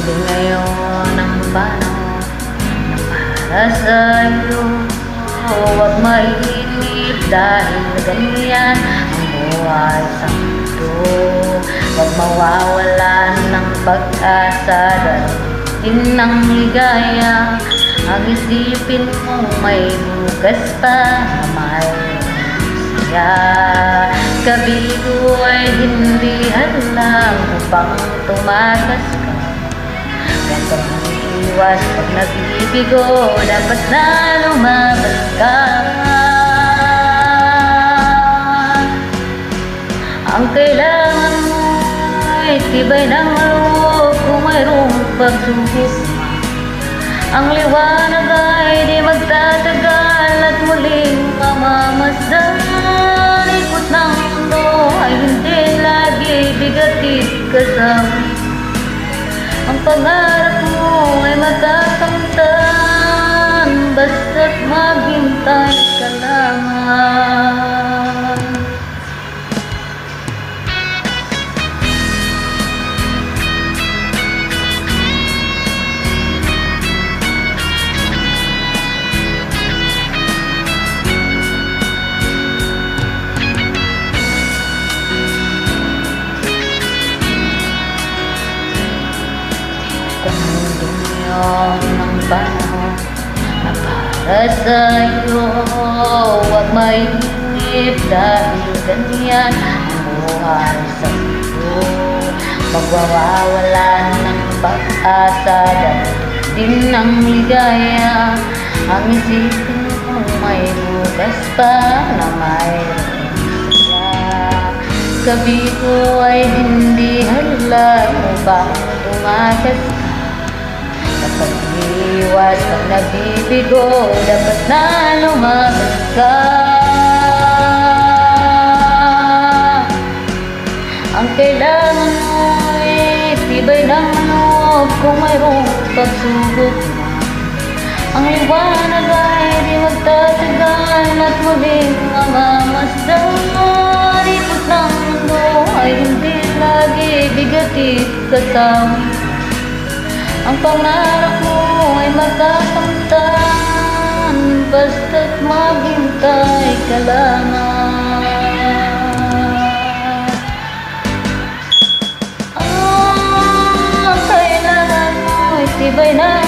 Dumating ngayon ang panahon na para sa'yo. Huwag mainip dahil ganyan ang buhay sa mundo. Huwag mawawalan ng pag-asa dahil ng ligaya. Ang isipin mo may bukas pa na may saya. Kabigo ay hindi hadlang upang tumakas ka. Huwag kang iiwas pag nabibigo, dapat na lumabas ka. Ang kailangan mo ay tibay ng loob kung mayroong pagsubok. Ang liwanag ay di magtatagal at muling mamamasdan. Ikot ng mundo ay hindi lagi bigatid kasama. Ang pangarap mo ay matakamtan, basta't maghintay ka lamang. Ng panahon na para sa'yo. Huwag mainip dahil ganyan ang buhay sa mundo. Magwawalan ng pag-asa dahil din ng ligaya. Ang isipin mo may bukas pa na mayroong saya. Kabigo ay hindi hadlang upang tumakas ka. Kapag iwas pag nabibigo, dapat na lumabas ka. Ang kailangan mo ay tibay ng loob kung mayroong pagsubok na. Ang liwanag ay di magtatagal at muling mamamasdan. Ikot ng mundo ay hindi lagi bigatid kasama. Ang pangarap mo ay matakamtan, basta't maghintay ka lamang. Ang kailangan mo ay tibay ng